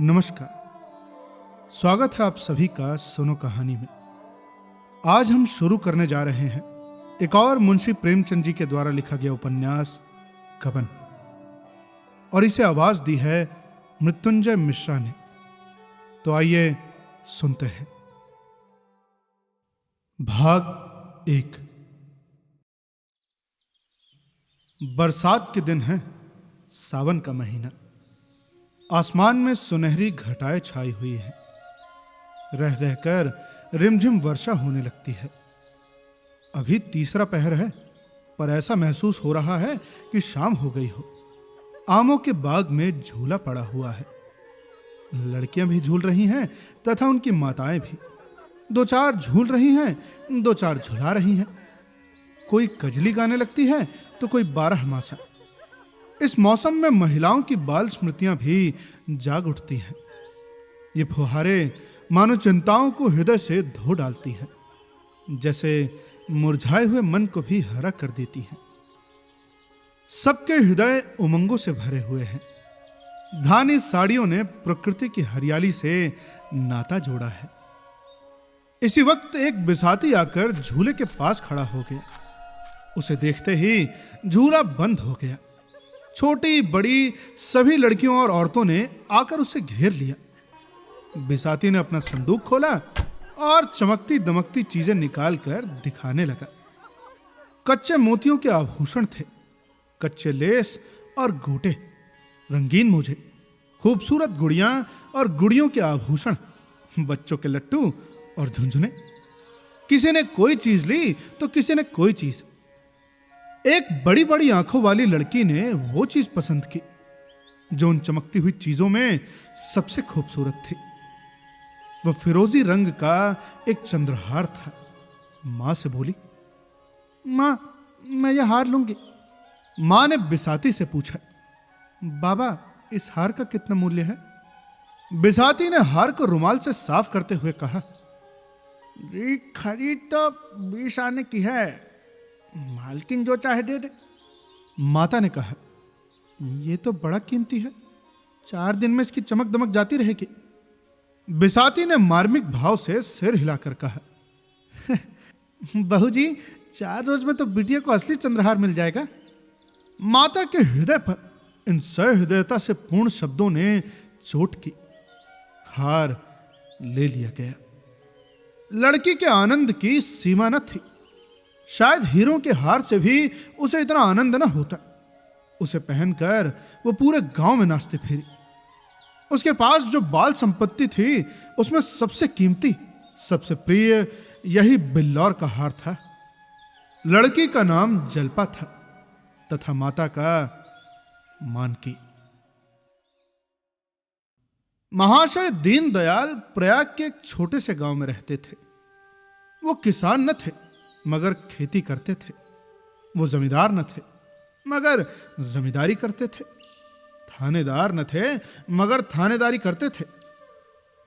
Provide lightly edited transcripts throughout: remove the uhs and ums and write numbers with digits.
नमस्कार। स्वागत है आप सभी का सुनो कहानी में। आज हम शुरू करने जा रहे हैं एक और मुंशी प्रेमचंद जी के द्वारा लिखा गया उपन्यास गबन, और इसे आवाज दी है मृत्युंजय मिश्रा ने। तो आइए सुनते हैं। भाग 1। बरसात के दिन है, सावन का महीना। आसमान में सुनहरी घटाएं छाई हुई है। रह रहकर रिमझिम वर्षा होने लगती है। अभी तीसरा पहर है, पर ऐसा महसूस हो रहा है कि शाम हो गई हो। आमों के बाग में झूला पड़ा हुआ है। लड़कियां भी झूल रही हैं तथा उनकी माताएं भी। दो चार झूल रही हैं, दो चार झुला रही हैं। कोई कजली गाने लगती है तो कोई 12 मासा। इस मौसम में महिलाओं की बाल स्मृतियां भी जाग उठती हैं। ये फुहारे मानो चिंताओं को हृदय से धो डालती हैं, जैसे मुरझाए हुए मन को भी हरा कर देती हैं। सबके हृदय उमंगों से भरे हुए हैं। धानी साड़ियों ने प्रकृति की हरियाली से नाता जोड़ा है। इसी वक्त एक बिसाती आकर झूले के पास खड़ा हो गया। उसे देखते ही झूला बंद हो गया। छोटी बड़ी सभी लड़कियों और औरतों ने आकर उसे घेर लिया। बिसाती ने अपना संदूक खोला और चमकती दमकती चीजें निकालकर दिखाने लगा। कच्चे मोतियों के आभूषण थे, कच्चे लेस और गोटे, रंगीन मोजे, खूबसूरत गुड़ियां और गुड़ियों के आभूषण, बच्चों के लट्टू और झुंझुने। किसी ने कोई चीज ली तो किसी ने कोई चीज। एक बड़ी बड़ी आंखों वाली लड़की ने वो चीज पसंद की जो उन चमकती हुई चीजों में सबसे खूबसूरत थी। वह फिरोजी रंग का एक चंद्रहार था। मां से बोली, मां, मैं यह हार लूंगी। मां ने बिसाती से पूछा, बाबा, इस हार का कितना मूल्य है? बिसाती ने हार को रुमाल से साफ करते हुए कहा, खरीद तो 20 आने की है, मालकिन जो चाहे दे दे। माता ने कहा, यह तो बड़ा कीमती है, 4 दिन में इसकी चमक दमक जाती रहेगी। बिसाती ने मार्मिक भाव से सिर हिलाकर कहा, बहू जी, 4 रोज में तो बिटिया को असली चंद्रहार मिल जाएगा। माता के हृदय पर इन सहृदयता से पूर्ण शब्दों ने चोट की। हार ले लिया गया। लड़की के आनंद की सीमा न थी। शायद हीरों के हार से भी उसे इतना आनंद न होता। उसे पहनकर वो पूरे गांव में नाचती फिरी। उसके पास जो बाल संपत्ति थी उसमें सबसे कीमती, सबसे प्रिय यही बिल्लौर का हार था। लड़की का नाम जल्पा था तथा माता का मानकी। महाशय दीनदयाल प्रयाग के एक छोटे से गांव में रहते थे। वो किसान न थे मगर खेती करते थे। वो जमींदार न थे मगर जमींदारी करते थे। थानेदार न थे मगर थानेदारी करते थे।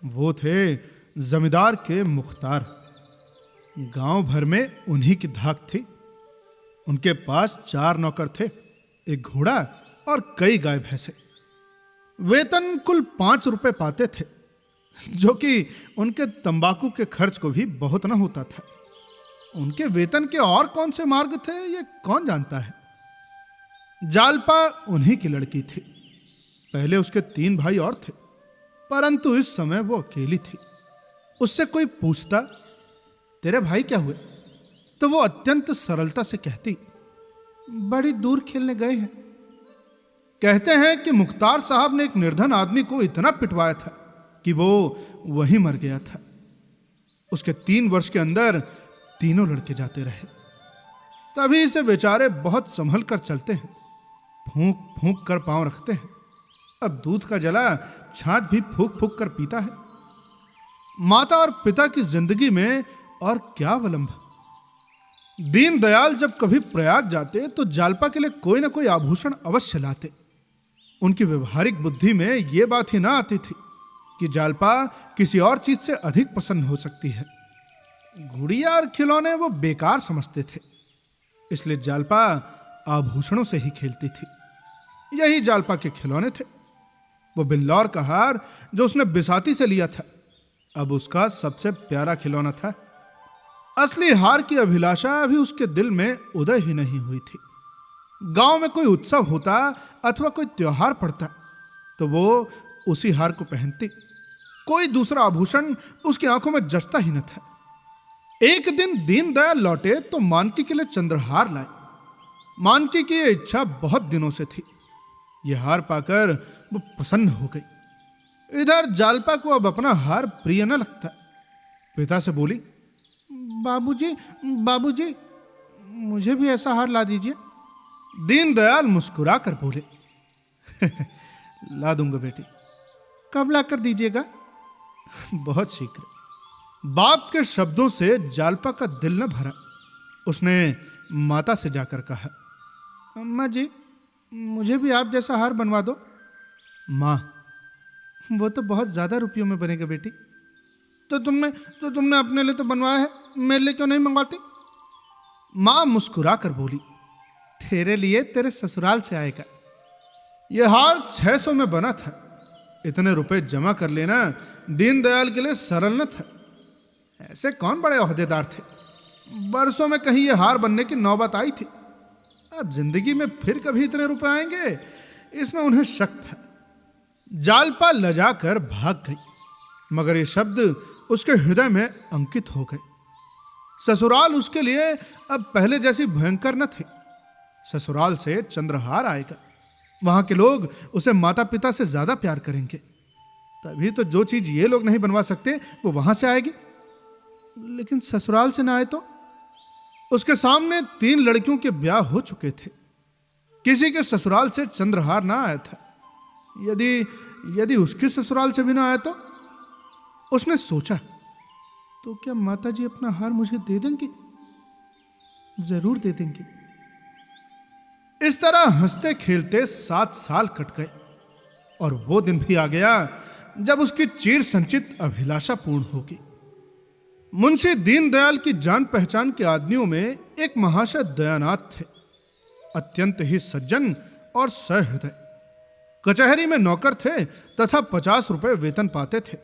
वो थे जमींदार के मुख्तार। गांव भर में उन्हीं की धाक थी। उनके पास 4 नौकर थे, एक घोड़ा और कई गाय भैंसे। वेतन कुल 5 रुपए पाते थे, जो कि उनके तंबाकू के खर्च को भी बहुत न होता था। उनके वेतन के और कौन से मार्ग थे ये कौन जानता है। जालपा उन्हीं की लड़की थी। पहले उसके 3 भाई और थे, परंतु इस समय वो अकेली थी। उससे कोई पूछता, तेरे भाई क्या हुए, तो वो अत्यंत सरलता से कहती, बड़ी दूर खेलने गए हैं। कहते हैं कि मुख्तार साहब ने एक निर्धन आदमी को इतना पिटवाया था कि वो वहीं मर गया था। उसके 3 वर्ष के अंदर तीनों लड़के जाते रहे। तभी से बेचारे बहुत संभल कर चलते हैं, फूंक फूंक कर पांव रखते हैं। अब दूध का जला छाछ भी फूंक फूंक कर पीता है। माता और पिता की जिंदगी में और क्या विलंब। दीनदयाल जब कभी प्रयाग जाते तो जालपा के लिए कोई ना कोई आभूषण अवश्य लाते। उनकी व्यवहारिक बुद्धि में यह बात ही ना आती थी कि जालपा किसी और चीज से अधिक प्रसन्न हो सकती है। गुड़िया और खिलौने वो बेकार समझते थे, इसलिए जालपा आभूषणों से ही खेलती थी। यही जालपा के खिलौने थे। वो बिल्लौर का हार जो उसने बिसाती से लिया था, अब उसका सबसे प्यारा खिलौना था। असली हार की अभिलाषा अभी उसके दिल में उदय ही नहीं हुई थी। गांव में कोई उत्सव होता अथवा कोई त्योहार पड़ता तो वो उसी हार को पहनती। कोई दूसरा आभूषण उसकी आंखों में जचता ही न था। एक दिन दीनदयाल लौटे तो मानकी के लिए चंद्रहार लाए। मानकी की यह इच्छा बहुत दिनों से थी। यह हार पाकर वो प्रसन्न हो गई। इधर जालपा को अब अपना हार प्रिय न लगता। पिता से बोली, बाबूजी, बाबूजी, मुझे भी ऐसा हार ला दीजिए। दीनदयाल मुस्कुरा कर बोले, ला दूंगा बेटी। कब ला कर दीजिएगा? बहुत शीघ्र। बाप के शब्दों से जालपा का दिल न भरा। उसने माता से जाकर कहा, अम्मा जी, मुझे भी आप जैसा हार बनवा दो। माँ, वो तो बहुत ज्यादा रुपयों में बनेगा बेटी। तो तुमने अपने लिए तो बनवाया है, मेरे लिए क्यों नहीं मंगवाती? माँ मुस्कुरा कर बोली, तेरे लिए तेरे ससुराल से आएगा। यह हार 600 में बना था। इतने रुपए जमा कर लेना दीनदयाल के लिए सरल न था। ऐसे कौन बड़े ओहदेदार थे। बरसों में कहीं यह हार बनने की नौबत आई थी। अब जिंदगी में फिर कभी इतने रुपए आएंगे, इसमें उन्हें शक था। जालपा लजा कर भाग गई, मगर ये शब्द उसके हृदय में अंकित हो गए। ससुराल उसके लिए अब पहले जैसी भयंकर न थी। ससुराल से चंद्रहार आएगा। वहां के लोग उसे माता पिता से ज्यादा प्यार करेंगे। तभी तो जो चीज ये लोग नहीं बनवा सकते वो वहां से आएगी। लेकिन ससुराल से ना आए तो? उसके सामने 3 लड़कियों के ब्याह हो चुके थे। किसी के ससुराल से चंद्रहार ना आया था। यदि उसके ससुराल से भी ना आया तो? उसने सोचा, तो क्या माताजी अपना हार मुझे दे देंगी? जरूर दे देंगी। इस तरह हंसते खेलते 7 साल कट गए और वो दिन भी आ गया जब उसकी चिर संचित अभिलाषा पूर्ण होगी। मुंशी दीनदयाल की जान पहचान के आदमियों में एक महाशय दयानाथ थे। अत्यंत ही सज्जन और सहृदय। कचहरी में नौकर थे तथा 50 रुपए वेतन पाते थे।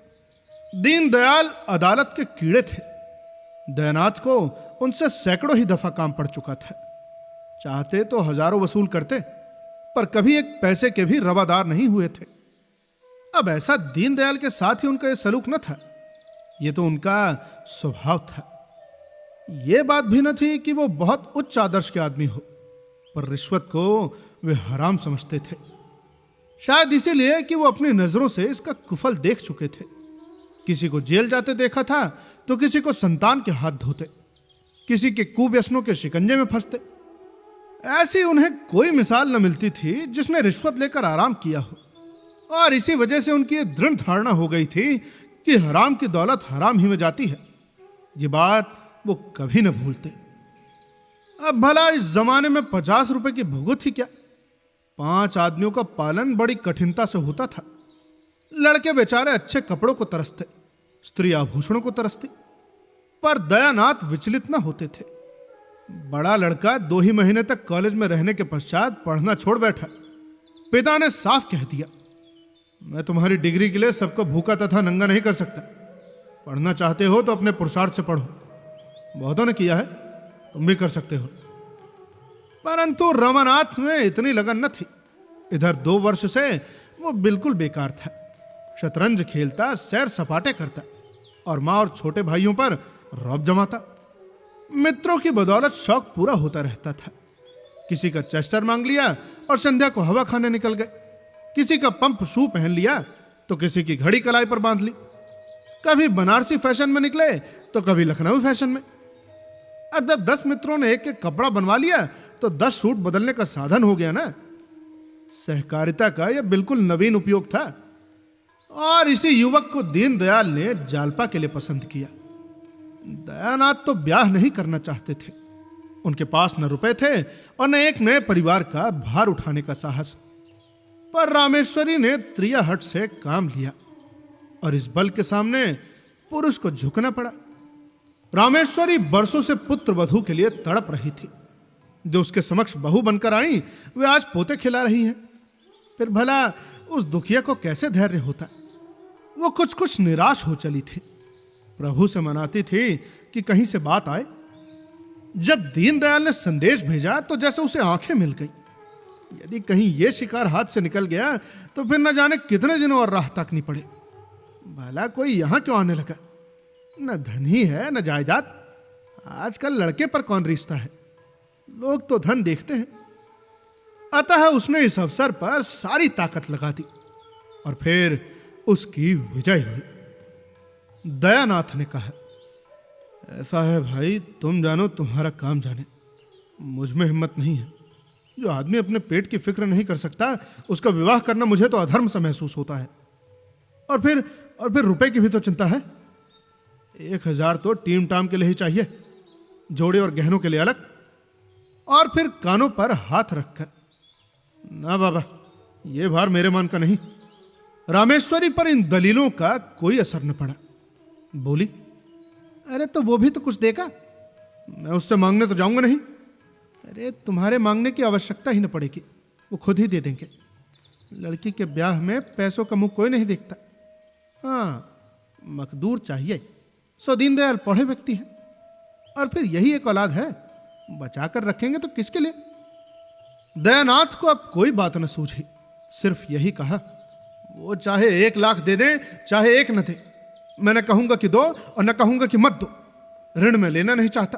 दीनदयाल अदालत के कीड़े थे। दयानाथ को उनसे सैकड़ों ही दफा काम पड़ चुका था। चाहते तो हजारों वसूल करते, पर कभी एक पैसे के भी रवादार नहीं हुए थे। अब ऐसा दीनदयाल के साथ ही उनका यह सलूक न था, यह तो उनका स्वभाव था। यह बात भी न थी कि वो बहुत उच्च आदर्श के आदमी हो, पर रिश्वत को वे हराम समझते थे। शायद इसीलिए कि वो अपनी नजरों से इसका कुफल देख चुके थे। किसी को जेल जाते देखा था तो किसी को संतान के हाथ धोते, किसी के कुव्यसनों के शिकंजे में फंसते। ऐसी उन्हें कोई मिसाल न मिलती थी जिसने रिश्वत लेकर आराम किया हो, और इसी वजह से उनकी दृढ़ धारणा हो गई थी कि हराम की दौलत हराम ही में जाती है। ये बात वो कभी न भूलते। अब भला इस जमाने में 50 रुपए की भुगत ही क्या। 5 आदमियों का पालन बड़ी कठिनता से होता था। लड़के बेचारे अच्छे कपड़ों को तरसते, स्त्री आभूषणों को तरसती, पर दयानाथ विचलित न होते थे। बड़ा लड़का 2 ही महीने तक कॉलेज में रहने के पश्चात पढ़ना छोड़ बैठा। पिता ने साफ कह दिया, मैं तुम्हारी डिग्री के लिए सबको भूखा तथा नंगा नहीं कर सकता। पढ़ना चाहते हो तो अपने पुरुषार्थ से पढ़ो। बहुतों ने किया है, तुम भी कर सकते हो। परंतु रमानाथ में इतनी लगन न थी। इधर 2 वर्ष से वो बिल्कुल बेकार था। शतरंज खेलता, सैर सपाटे करता और माँ और छोटे भाइयों पर रौब जमाता। मित्रों की बदौलत शौक पूरा होता रहता था। किसी का चेस्टर मांग लिया और संध्या को हवा खाने निकल गए। किसी का पंप शू पहन लिया तो किसी की घड़ी कलाई पर बांध ली। कभी बनारसी फैशन में निकले तो कभी लखनऊ फैशन में। अब जब 10 मित्रों ने एक एक कपड़ा बनवा लिया तो 10 सूट बदलने का साधन हो गया ना। सहकारिता का यह बिल्कुल नवीन उपयोग था, और इसी युवक को दीनदयाल ने जालपा के लिए पसंद किया। दयानाथ तो ब्याह नहीं करना चाहते थे। उनके पास न रुपए थे और न एक नए परिवार का भार उठाने का साहस। पर रामेश्वरी ने त्रियाहट से काम लिया और इस बल के सामने पुरुष को झुकना पड़ा। रामेश्वरी बरसों से पुत्र वधू के लिए तड़प रही थी। जो उसके समक्ष बहू बनकर आई वे आज पोते खिला रही हैं। फिर भला उस दुखिया को कैसे धैर्य होता। वो कुछ कुछ निराश हो चली थी। प्रभु से मनाती थी कि कहीं से बात आए। जब दीनदयाल ने संदेश भेजा तो जैसे उसे आंखें मिल गई। यदि कहीं यह शिकार हाथ से निकल गया तो फिर न जाने कितने दिनों और राह ताकनी पड़े। भला कोई यहां क्यों आने लगा? न धन ही है न जायदाद। आजकल लड़के पर कौन रिश्ता है, लोग तो धन देखते हैं। अतः उसने इस अवसर पर सारी ताकत लगा दी और फिर उसकी विजय हुई। दयानाथ ने कहा, ऐसा है भाई, तुम जानो तुम्हारा काम जाने, मुझ में हिम्मत नहीं है। जो आदमी अपने पेट की फिक्र नहीं कर सकता उसका विवाह करना मुझे तो अधर्म सा महसूस होता है। और फिर रुपए की भी तो चिंता है। 1000 तो टीम टाम के लिए ही चाहिए, जोड़े और गहनों के लिए अलग, और फिर कानों पर हाथ रखकर। ना बाबा, यह भार मेरे मन का नहीं। रामेश्वरी पर इन दलीलों का कोई असर न पड़ा। बोली, अरे तो वो भी तो कुछ देगा, मैं उससे मांगने तो जाऊंगा नहीं। अरे तुम्हारे मांगने की आवश्यकता ही न पड़ेगी, वो खुद ही दे देंगे। लड़की के ब्याह में पैसों का मुंह कोई नहीं देखता। हाँ, मकदूर चाहिए। सो दीनदयाल पढ़े व्यक्ति हैं, और फिर यही एक औलाद है, बचाकर रखेंगे तो किसके लिए। दयानाथ को अब कोई बात न सूझी, सिर्फ यही कहा, वो चाहे 1 लाख दे दें चाहे 1 न दे, मैं न कहूंगा कि दो और न कहूंगा कि मत दो। ऋण में लेना नहीं चाहता,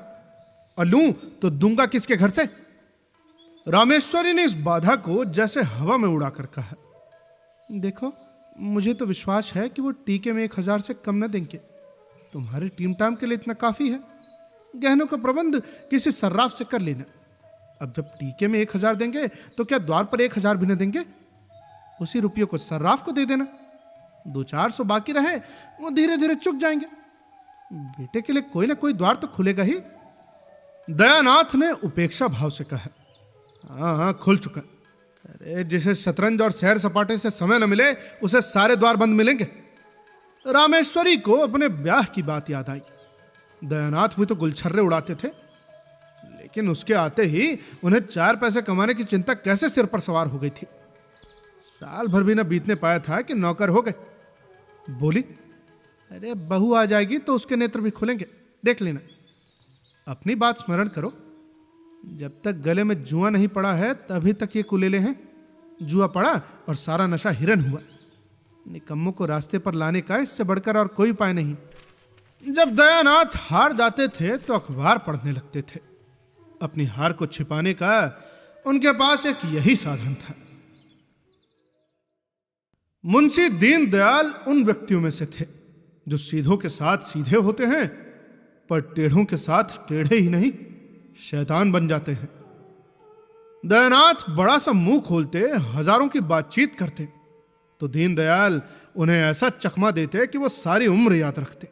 और लूं तो दूंगा किसके घर से। रामेश्वरी ने इस बाधा को जैसे हवा में उड़ाकर कहा, देखो मुझे तो विश्वास है कि वो टीके में 1000 से कम न देंगे। तुम्हारी टीम टाम के लिए इतना काफी है। गहनों का प्रबंध किसी सर्राफ से कर लेना। अब जब टीके में 1000 देंगे तो क्या द्वार पर 1000 भी न देंगे? उसी रुपये को सर्राफ को दे देना, 200-400 बाकी रहे वो धीरे धीरे चुक जाएंगे। बेटे के लिए कोई ना कोई द्वार तो खुलेगा ही। दयानाथ ने उपेक्षा भाव से कहा, हाँ हाँ खुल चुका। अरे जिसे शतरंज और सैर सपाटे से समय न मिले उसे सारे द्वार बंद मिलेंगे। रामेश्वरी को अपने ब्याह की बात याद आई। दयानाथ भी तो गुलछर्रे उड़ाते थे, लेकिन उसके आते ही उन्हें 4 पैसे कमाने की चिंता कैसे सिर पर सवार हो गई थी। साल भर भी न बीतने पाया था कि नौकर हो गए। बोली, अरे बहू आ जाएगी तो उसके नेत्र भी खुलेंगे, देख लेना। अपनी बात स्मरण करो, जब तक गले में जुआ नहीं पड़ा है तभी तक ये कुलेले हैं। जुआ पड़ा और सारा नशा हिरन हुआ। निकम्मों को रास्ते पर लाने का इससे बढ़कर और कोई उपाय नहीं। जब दयानाथ हार जाते थे तो अखबार पढ़ने लगते थे। अपनी हार को छिपाने का उनके पास एक यही साधन था। मुंशी दीनदयाल उन व्यक्तियों में से थे जो सीधों के साथ सीधे होते हैं, पर टेढ़ों के साथ टेढ़े ही नहीं शैतान बन जाते हैं। दयानाथ बड़ा सा मुंह खोलते हजारों की बातचीत करते, तो दीनदयाल उन्हें ऐसा चकमा देते कि वो सारी उम्र याद रखते।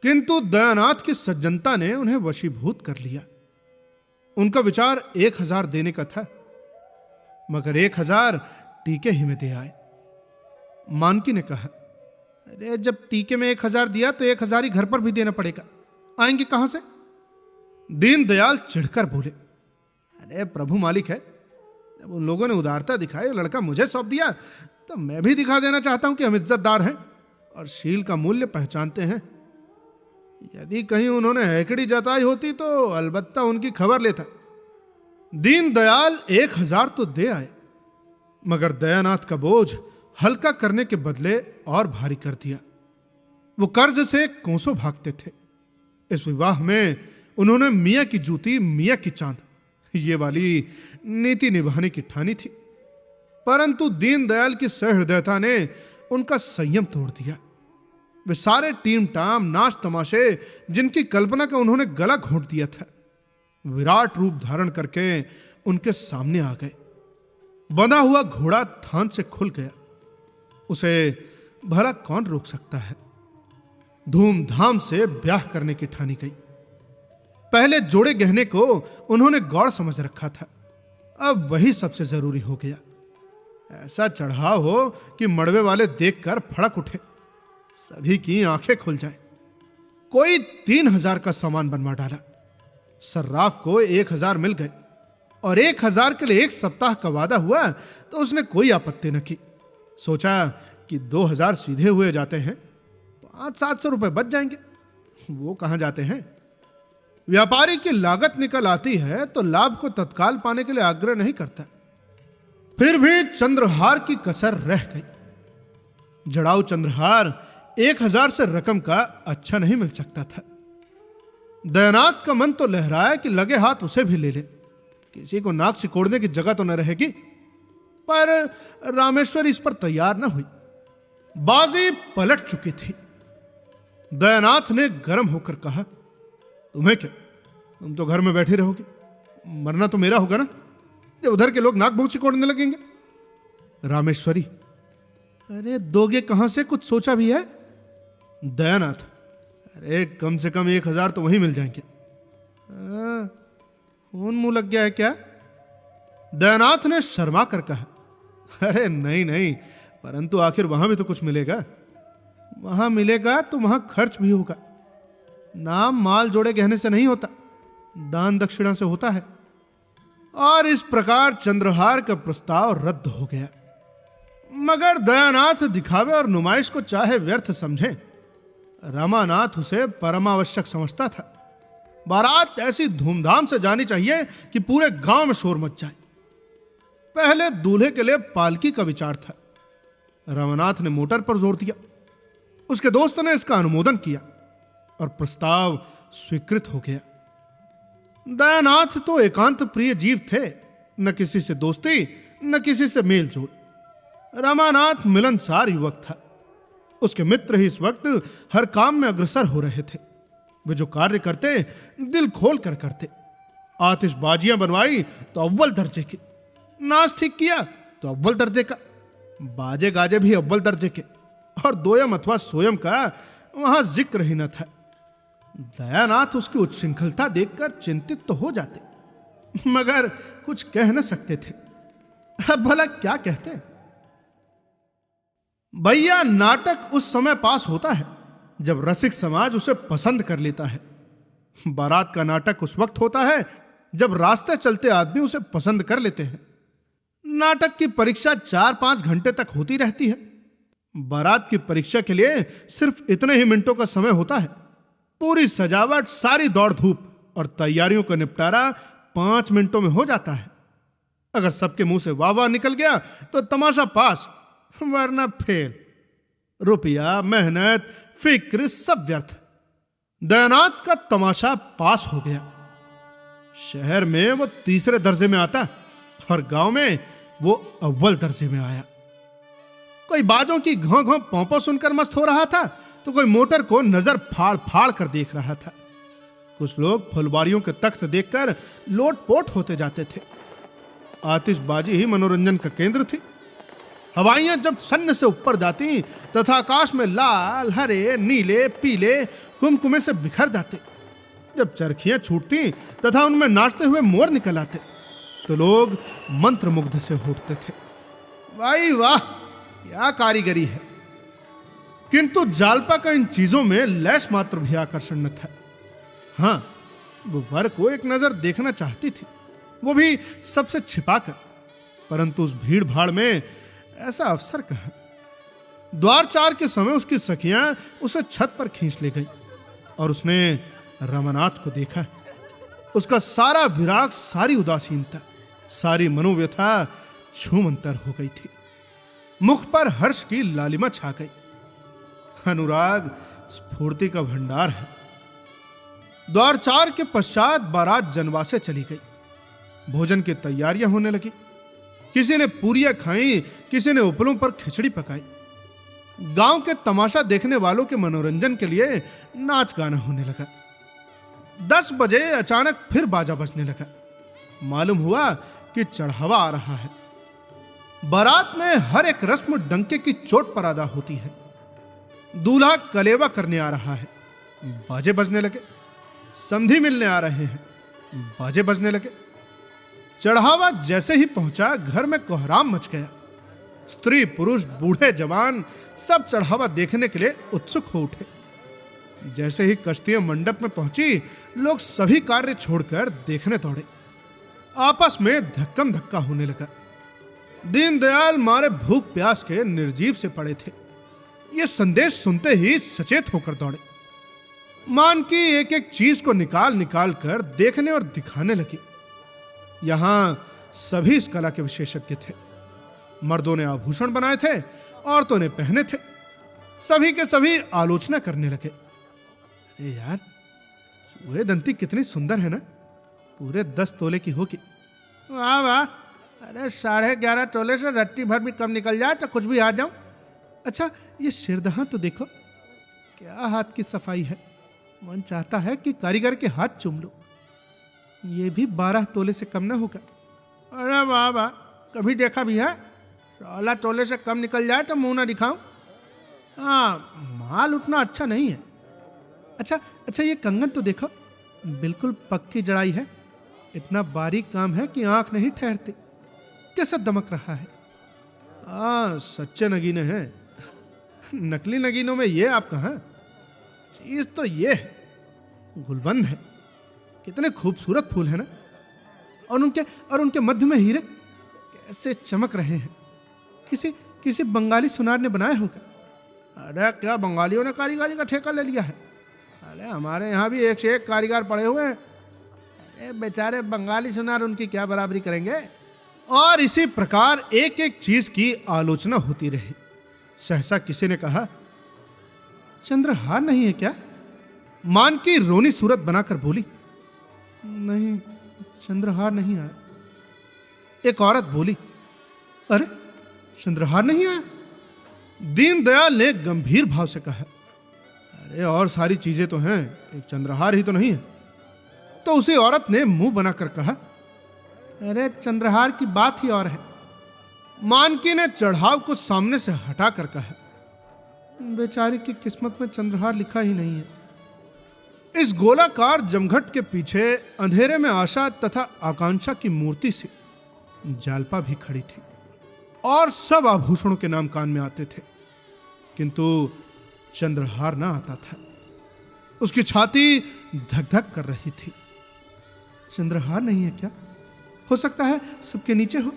किंतु दयानाथ की सज्जनता ने उन्हें वशीभूत कर लिया। उनका विचार 1000 देने का था, मगर 1000 टीके ही में दे आए। मानकी ने कहा, अरे जब टीके में 1000 दिया तो 1000 ही घर पर भी देना पड़ेगा, आएंगे कहां से? दीनदयाल चिढ़कर बोले, अरे प्रभु मालिक है, जब उन लोगों ने उदारता दिखाई, लड़का मुझे सौंप दिया, तो मैं भी दिखा देना चाहता हूं कि हम इज्जतदार हैं और शील का मूल्य पहचानते हैं। यदि कहीं उन्होंने हैकड़ी जताई होती तो अलबत्ता उनकी खबर लेता। दीनदयाल 1000 तो दे आए, मगर दयानाथ का बोझ हल्का करने के बदले और भारी कर दिया। वो कर्ज से कोसों भागते थे। इस विवाह में उन्होंने मियां की जूती मियां की चांद ये वाली नीति निभाने की ठानी थी, परंतु दीनदयाल की सहृदयता ने उनका संयम तोड़ दिया। वे सारे टीम टाम नाच तमाशे जिनकी कल्पना का उन्होंने गला घोंट दिया था, विराट रूप धारण करके उनके सामने आ गए। बंधा हुआ घोड़ा थान से खुल गया, उसे भला कौन रोक सकता है। धूमधाम से ब्याह करने की ठानी गई। पहले जोड़े गहने को उन्होंने गौर समझ रखा था, अब वही सबसे जरूरी हो गया। ऐसा चढ़ाव हो कि मड़वे वाले देखकर फड़क उठे, सभी की आंखें खुल जाएं। कोई 3000 का सामान बनवा डाला। सर्राफ को 1000 मिल गए और 1000 के लिए 1 सप्ताह का वादा हुआ तो उसने कोई आपत्ति न की। सोचा कि 2000 सीधे हुए जाते हैं, 500-700 रुपए बच जाएंगे। वो कहां जाते हैं। व्यापारी की लागत निकल आती है तो लाभ को तत्काल पाने के लिए आग्रह नहीं करता। फिर भी चंद्रहार की कसर रह गई। जड़ाऊ चंद्रहार 1000 से रकम का अच्छा नहीं मिल सकता था। दयानाथ का मन तो लहराया कि लगे हाथ उसे भी ले ले, किसी को नाक सिकोड़ने की जगह तो न रहेगी। पर रामेश्वर इस पर तैयार न हुई। बाजी पलट चुकी थी। दयानाथ ने गर्म होकर कहा, तुम्हें क्या, तुम तो घर में बैठे रहोगे, मरना तो मेरा होगा ना, जब उधर के लोग नाक मुंह सिकोड़ने लगेंगे। रामेश्वरी, अरे दोगे कहां से, कुछ सोचा भी है। दयानाथ, अरे कम से कम 1000 तो वहीं मिल जाएंगे। खून मुंह लग गया है क्या। दयानाथ ने शर्मा कर कहा, अरे नहीं नहीं, परंतु आखिर वहां भी तो कुछ मिलेगा। वहां मिलेगा तो वहां खर्च भी होगा। नाम माल जोड़े गहने से नहीं होता, दान दक्षिणा से होता है। और इस प्रकार चंद्रहार का प्रस्ताव रद्द हो गया। मगर दयानाथ दिखावे और नुमाइश को चाहे व्यर्थ समझे, रामानाथ उसे परमावश्यक समझता था। बारात ऐसी धूमधाम से जानी चाहिए कि पूरे गांव में शोर मच जाए। पहले दूल्हे के लिए पालकी का विचार था। रामानाथ ने मोटर पर जोर दिया। उसके दोस्त ने इसका अनुमोदन किया और प्रस्ताव स्वीकृत हो गया। दयानाथ तो एकांत प्रिय जीव थे, न किसी से दोस्ती न किसी से मेल जोल। रामानाथ मिलनसार युवक था। उसके मित्र ही इस वक्त हर काम में अग्रसर हो रहे थे। वे जो कार्य करते दिल खोल कर करते। आतिशबाजियां बनवाई तो अव्वल दर्जे की, नाच ठीक किया तो अव्वल दर्जे का, बाजे गाजे भी अव्वल दर्जे के, और दोयम अथवा सोयम का वहां जिक्र ही न था। दयानाथ उसकी उच्छृंखलता देखकर चिंतित तो हो जाते, मगर कुछ कह न सकते थे। अब भला क्या कहते। भैया, नाटक उस समय पास होता है जब रसिक समाज उसे पसंद कर लेता है। बारात का नाटक उस वक्त होता है जब रास्ते चलते आदमी उसे पसंद कर लेते हैं। नाटक की परीक्षा 4-5 घंटे तक होती रहती है। बारात की परीक्षा के लिए सिर्फ इतने ही मिनटों का समय होता है। पूरी सजावट, सारी दौड़ धूप और तैयारियों का निपटारा 5 मिनटों में हो जाता है। अगर सबके मुंह से वाह वाह निकल गया तो तमाशा पास, वरना फेल। रुपया, मेहनत, फिक्र सब व्यर्थ। दयानाथ का तमाशा पास हो गया। शहर में वो 3रे दर्जे में आता और गांव में वो अव्वल दर्जे में आया। कोई बाजों की घों घों पौंपो सुनकर मस्त हो रहा था तो कोई मोटर को नजर फाड़ फाड़ कर देख रहा था। कुछ लोग फुलवारियों के तख्त देखकर लोटपोट होते जाते थे। आतिशबाजी ही मनोरंजन का केंद्र थी। हवाइयां जब सन्न से ऊपर जाती तथा आकाश में लाल, हरे, नीले, पीले कुमकुमे से बिखर जाते, जब चरखियां छूटती तथा उनमें नाचते हुए मोर निकल आते, तो लोग मंत्रमुग्ध से उठते थे। वाह वाह, क्या कारीगरी है। किंतु जालपा का इन चीजों में लैस मात्र भी आकर्षण न था। हां, वो वर को एक नजर देखना चाहती थी, वो भी सबसे छिपाकर। परंतु उस भीड़ भाड़ में ऐसा अवसर कहां। द्वार 4 के समय उसकी सखियां उसे छत पर खींच ले गई और उसने रामानाथ को देखा। उसका सारा विराग, सारी उदासीनता, सारी मनोव्यथा छूमंतर हो गई थी। मुख पर हर्ष की लालिमा छा गई। अनुराग स्फूर्ति का भंडार है। द्वार 4 के पश्चात बारात जनवासे चली गई। भोजन की तैयारियां होने लगी। किसी ने पूरियां खाई, किसी ने उपलों पर खिचड़ी पकाई। गांव के तमाशा देखने वालों के मनोरंजन के लिए नाच गाना होने लगा। 10 बजे अचानक फिर बाजा बजने लगा। मालूम हुआ कि चढ़ावा आ रहा है। बारात में हर एक रस्म डंके की चोट पर अदा होती है। दूल्हा कलेवा करने आ रहा है, बाजे बजने लगे। संधि मिलने आ रहे हैं, बाजे बजने लगे। चढ़ावा जैसे ही पहुंचा, घर में कोहराम मच गया। स्त्री, पुरुष, बूढ़े, जवान सब चढ़ावा देखने के लिए उत्सुक हो उठे। जैसे ही कश्तियां मंडप में पहुंची, लोग सभी कार्य छोड़कर देखने दौड़े। आपस में धक्कम धक्का होने लगा। दीनदयाल मारे भूख प्यास के निर्जीव से पड़े थे। ये संदेश सुनते ही सचेत होकर दौड़े। मान की एक एक चीज को निकाल निकाल कर देखने और दिखाने लगे। यहां सभी इस कला के विशेषज्ञ थे। मर्दों ने आभूषण बनाए थे, औरतों ने पहने थे। सभी के सभी आलोचना करने लगे। अरे यार, चूहे दंती कितनी सुंदर है ना, पूरे 10 तोले की होगी। वाह वाह, अरे 11.5 तोले से रत्ती भर भी कम निकल जाए तो कुछ भी हार जाऊं। अच्छा, ये सिरदहा तो देखो, क्या हाथ की सफाई है। मन चाहता है कि कारीगर के हाथ चूम लो। ये भी 12 तोले से कम ना होगा। अरे वाह वाह, कभी देखा भी है? 16 तोले से कम निकल जाए तो मुंह ना दिखाऊं। हाँ, माल उतना अच्छा नहीं है। अच्छा, ये कंगन तो देखो, बिल्कुल पक्की जड़ाई है। इतना बारीक काम है कि आंख नहीं ठहरती। कैसा दमक रहा है। सच्चे नगीने हैं। नकली नगीनों में ये आप कहां? चीज तो ये है, गुलबंद है। कितने खूबसूरत फूल है ना, और उनके मध्य में हीरे कैसे चमक रहे हैं। किसी बंगाली सुनार ने बनाया होगा। अरे क्या बंगालियों ने कारीगरी का ठेका ले लिया है? अरे हमारे यहाँ भी एक से एक कारीगर पड़े हुए हैं। अरे बेचारे बंगाली सुनार उनकी क्या बराबरी करेंगे। और इसी प्रकार एक एक चीज की आलोचना होती रही। सहसा किसी ने कहा, चंद्रहार नहीं है क्या? मान की रोनी सूरत बनाकर बोली, नहीं, चंद्रहार नहीं आया। एक औरत बोली, अरे चंद्रहार नहीं आया? दीनदयाल ने गंभीर भाव से कहा, अरे और सारी चीजें तो हैं, एक चंद्रहार ही तो नहीं है। तो उसी औरत ने मुंह बनाकर कहा, अरे चंद्रहार की बात ही और है। मानकी ने चढ़ाव को सामने से हटाकर कहा, बेचारी की किस्मत में चंद्रहार लिखा ही नहीं है। इस गोलाकार जमघट के पीछे अंधेरे में आशा तथा आकांक्षा की मूर्ति से जालपा भी खड़ी थी, और सब आभूषणों के नाम कान में आते थे, किंतु चंद्रहार ना आता था। उसकी छाती धक धक कर रही थी। चंद्रहार नहीं है क्या? हो सकता है सबके नीचे हो।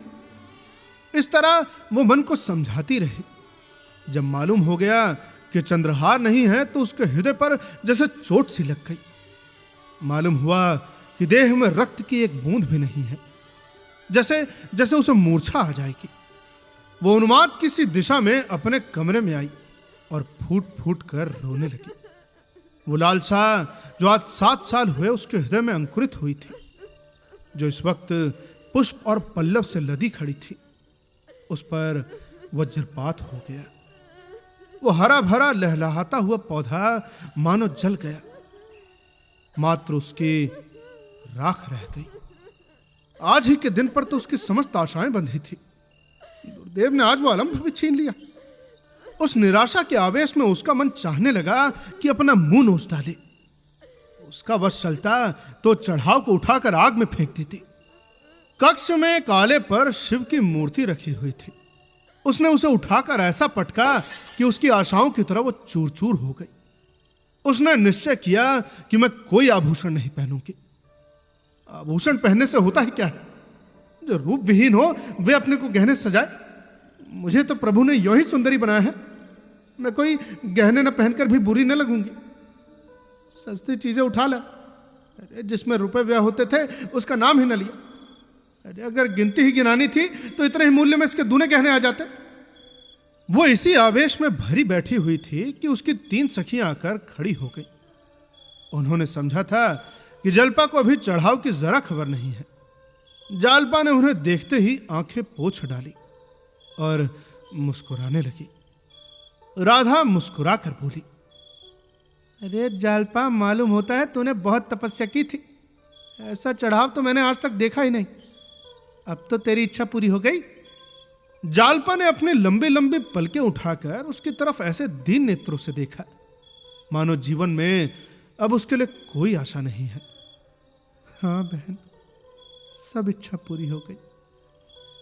इस तरह वो मन को समझाती रही। जब मालूम हो गया कि चंद्रहार नहीं है तो उसके हृदय पर जैसे चोट सी लग गई। मालूम हुआ कि देह में रक्त की एक बूंद भी नहीं है, जैसे उसे मूर्छा आ जाएगी। वो उन्माद किसी दिशा में अपने कमरे में आई और फूट फूट कर रोने लगी। वो लालसा जो आज 7 साल हुए उसके हृदय में अंकुरित हुई थी, जो इस वक्त पुष्प और पल्लव से लदी खड़ी थी, उस पर वज्रपात हो गया। वो हरा भरा लहलहाता हुआ पौधा मानो जल गया, मात्र उसकी राख रह गई। आज ही के दिन पर तो उसकी समस्त आशाएं बंधी थी। दुर्देव ने आज वो आलम्भ भी छीन लिया। उस निराशा के आवेश में उसका मन चाहने लगा कि अपना मुंह नोच डाले। उसका वश चलता तो चढ़ाव को उठाकर आग में फेंक देती। कक्ष में काले पर शिव की मूर्ति रखी हुई थी। उसने उसे उठाकर ऐसा पटका कि उसकी आशाओं की तरह वो चूर चूर हो गई। उसने निश्चय किया कि मैं कोई आभूषण नहीं पहनूंगी। आभूषण पहनने से होता ही क्या है? जो रूप विहीन हो वे अपने को गहने सजाए। मुझे तो प्रभु ने यूं ही सुंदरी बनाया है। मैं कोई गहने न पहनकर भी बुरी न लगूंगी। सस्ती चीजें उठा ला। अरे जिसमें रुपए व्यय होते थे उसका नाम ही न लिया। अरे अगर गिनती ही गिनानी थी तो इतने ही मूल्य में इसके दूने गहने आ जाते। वो इसी आवेश में भरी बैठी हुई थी कि उसकी 3 सखियां आकर खड़ी हो गई। उन्होंने समझा था कि जलपा को अभी चढ़ाव की जरा खबर नहीं है। जालपा ने उन्हें देखते ही आंखें पोंछ डाली और मुस्कुराने लगी। राधा मुस्कुराकर बोली, अरे जालपा, मालूम होता है तूने बहुत तपस्या की थी। ऐसा चढ़ाव तो मैंने आज तक देखा ही नहीं। अब तो तेरी इच्छा पूरी हो गई। जालपा ने अपने लंबे लंबे पलके उठाकर उसकी तरफ ऐसे दीन नेत्रों से देखा, मानो जीवन में अब उसके लिए कोई आशा नहीं है। हाँ बहन, सब इच्छा पूरी हो गई।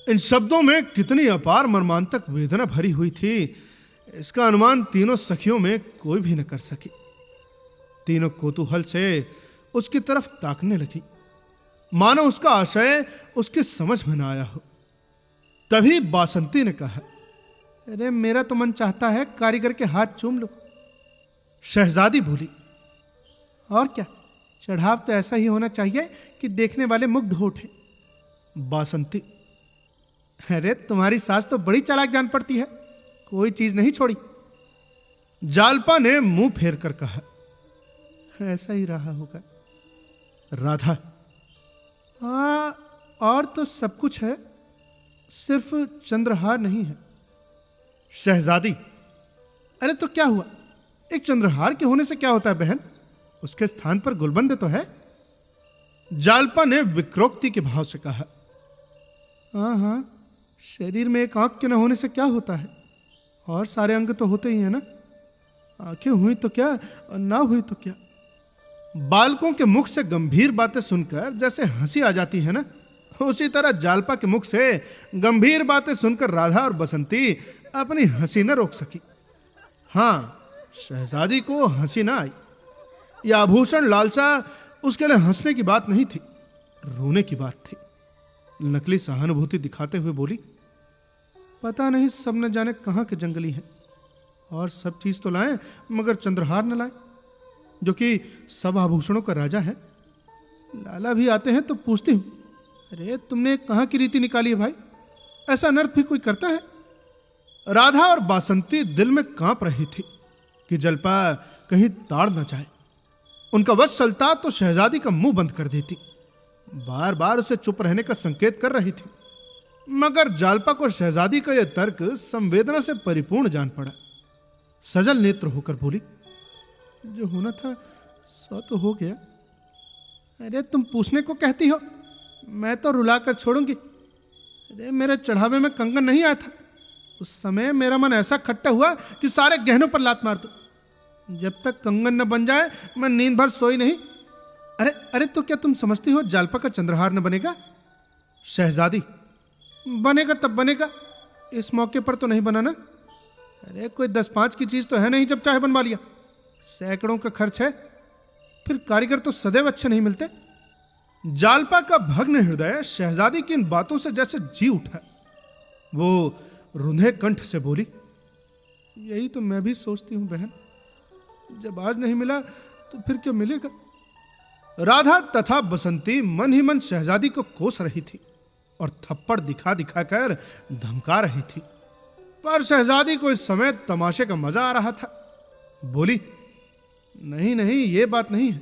इन शब्दों में कितनी अपार मर्मांतक वेदना भरी हुई थी, इसका अनुमान तीनों सखियों में कोई भी न कर सकी। तीनों कौतूहल से उसकी तरफ ताकने लगी, मानो उसका आशय उसकी समझ में न आया हो। तभी बासंती ने कहा, अरे मेरा तो मन चाहता है कारीगर के हाथ चूम लो। शहजादी बोली, और क्या, चढ़ाव तो ऐसा ही होना चाहिए कि देखने वाले मुग्ध हो उठे। बासंती, अरे तुम्हारी सास तो बड़ी चालाक जान पड़ती है, कोई चीज नहीं छोड़ी। जालपा ने मुंह फेर कर कहा, ऐसा ही रहा होगा। राधा, हाँ, और तो सब कुछ है, सिर्फ चंद्रहार नहीं है। शहजादी, अरे तो क्या हुआ, एक चंद्रहार के होने से क्या होता है बहन, उसके स्थान पर गुलबंद तो है। जालपा ने विक्रोक्ति के भाव से कहा, हाँ हाँ, शरीर में एक आंख के न होने से क्या होता है, और सारे अंग तो होते ही हैं ना। आंखें हुई तो क्या और ना हुई तो क्या। बालकों के मुख से गंभीर बातें सुनकर जैसे हंसी आ जाती है ना, उसी तरह जालपा के मुख से गंभीर बातें सुनकर राधा और बसंती अपनी हंसी न रोक सकी। हाँ, शहजादी को हंसी ना आई। यह आभूषण लालसा उसके लिए हंसने की बात नहीं थी, रोने की बात थी। नकली सहानुभूति दिखाते हुए बोली, पता नहीं सब न जाने कहां के जंगली हैं, और सब चीज तो लाए मगर चंद्रहार न लाए, जो कि सब आभूषणों का राजा है। लाला भी आते हैं तो पूछती हूं, अरे तुमने कहां की रीति निकाली है भाई, ऐसा अनर्थ भी कोई करता है। राधा और बासंती दिल में कांप रही थी कि जलपा कहीं ताड़ न जाए। उनका वश चलता तो शहजादी का मुंह बंद कर देती, बार बार उसे चुप रहने का संकेत कर रही थी, मगर जालपा को शहजादी का यह तर्क संवेदना से परिपूर्ण जान पड़ा। सजल नेत्र होकर बोली, जो होना था सो तो हो गया। अरे तुम पूछने को कहती हो, मैं तो रुला कर छोड़ूंगी। अरे मेरे चढ़ावे में कंगन नहीं आया था, उस समय मेरा मन ऐसा खट्टा हुआ कि सारे गहनों पर लात मार दो। जब तक कंगन न बन जाए मैं नींद भर सोई नहीं। अरे अरे, तो क्या तुम समझती हो जालपा का चंद्रहार न बनेगा? शहजादी, बनेगा तब बनेगा, इस मौके पर तो नहीं बना ना। अरे कोई 10-5 की चीज तो है नहीं, जब चाहे बनवा लिया। सैकड़ों का खर्च है, फिर कारीगर तो सदैव अच्छे नहीं मिलते। जालपा का भग्न हृदय शहजादी की इन बातों से जैसे जी उठा। वो रुंधे कंठ से बोली, यही तो मैं भी सोचती हूं बहन, जब आज नहीं मिला तो फिर क्या मिलेगा। राधा तथा बसंती मन ही मन शहजादी को कोस रही थी और थप्पड़ दिखा दिखाकर धमका रही थी, पर शहजादी को इस समय तमाशे का मजा आ रहा था। बोली, नहीं नहीं, ये बात नहीं है,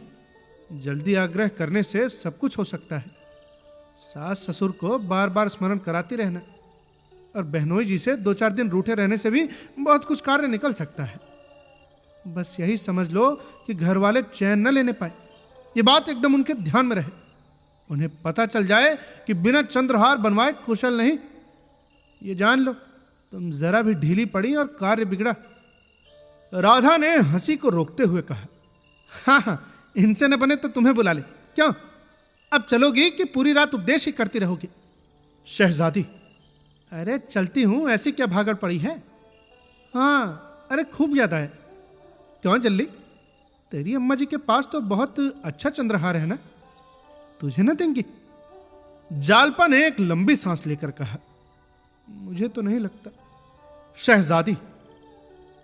जल्दी आग्रह करने से सब कुछ हो सकता है। सास ससुर को बार बार स्मरण कराती रहना, और बहनोई जी से 2-4 दिन रूठे रहने से भी बहुत कुछ कार्य निकल सकता है। बस यही समझ लो कि घर वाले चैन न लेने पाए, ये बात एकदम उनके ध्यान में रहे। उन्हें पता चल जाए कि बिना चंद्रहार बनवाए कुशल नहीं, ये जान लो तुम जरा भी ढीली पड़ी और कार्य बिगड़ा। राधा ने हंसी को रोकते हुए कहा, हाँ हाँ, इनसे न बने तो तुम्हें बुला ले, क्यों अब चलोगी कि पूरी रात उपदेश ही करती रहोगी? शहजादी, अरे चलती हूं, ऐसी क्या भागड़ पड़ी है। हाँ, अरे खूब याद आया। क्यों जल्दी, तेरी अम्मा जी के पास तो बहुत अच्छा चंद्रहार है ना, तुझे न देंगी? जालपा ने एक लंबी सांस लेकर कहा, मुझे तो नहीं लगता। शहजादी,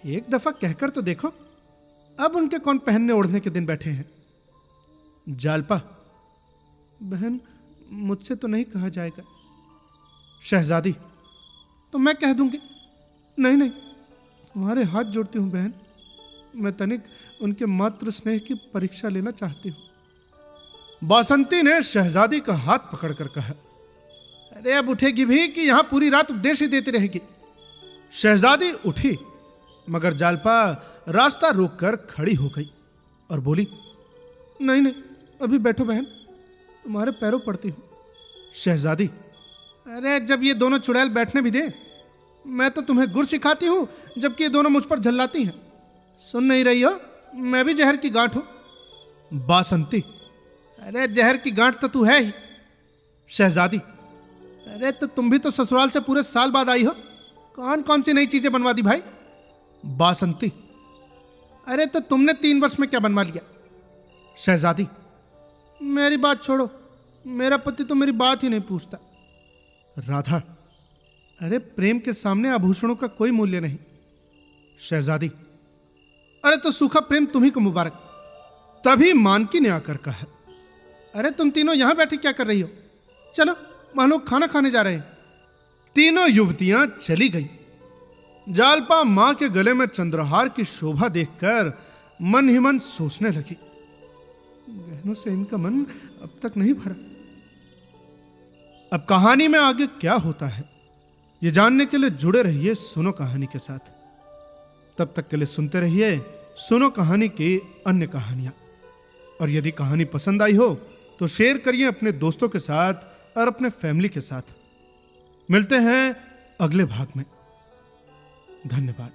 एक दफा कहकर तो देखो, अब उनके कौन पहनने ओढ़ने के दिन बैठे हैं। जालपा, बहन मुझसे तो नहीं कहा जाएगा। शहजादी, तो मैं कह दूंगी। नहीं नहीं, तुम्हारे हाथ जोड़ती हूं बहन, मैं तनिक उनके मातृ स्नेह की परीक्षा लेना चाहती हूं। बासंती ने शहजादी का हाथ पकड़कर कहा, अरे अब उठेगी भी कि यहां पूरी रात उपदेश ही देती रहेगी। शहजादी उठी, मगर जालपा रास्ता रोककर खड़ी हो गई और बोली, नहीं नहीं, अभी बैठो बहन, तुम्हारे पैरों पड़ती हूं। शहजादी, अरे जब ये दोनों चुड़ैल बैठने भी दे, मैं तो तुम्हें गुर सिखाती हूं, जबकि ये दोनों मुझ पर झल्लाती हैं। सुन नहीं रही हो, मैं भी जहर की गांठ हूं। बासंती, अरे जहर की गांठ तो तू है ही। शहजादी, अरे तो तुम भी तो ससुराल से पूरे साल बाद आई हो, कौन कौन सी नई चीजें बनवा दी भाई? बासंती, अरे तो तुमने 3 वर्ष में क्या बनवा लिया? शहजादी, मेरी बात छोड़ो, मेरा पति तो मेरी बात ही नहीं पूछता। राधा, अरे प्रेम के सामने आभूषणों का कोई मूल्य नहीं। शहजादी, अरे तो सूखा प्रेम तुम्ही को मुबारक। तभी मानकी ने आकर कहा, अरे तुम तीनों यहां बैठे क्या कर रही हो? चलो, वहां लोग खाना खाने जा रहे हैं। तीनों युवतियां चली गईं। जालपा मां के गले में चंद्रहार की शोभा देखकर मन ही मन सोचने लगी, गहनों से इनका मन अब तक नहीं भरा। अब कहानी में आगे क्या होता है, ये जानने के लिए जुड़े रहिए सुनो कहानी के साथ। तब तक के लिए सुनते रहिए सुनो कहानी की अन्य कहानियां। और यदि कहानी पसंद आई हो तो शेयर करिए अपने दोस्तों के साथ और अपने फैमिली के साथ। मिलते हैं अगले भाग में। धन्यवाद।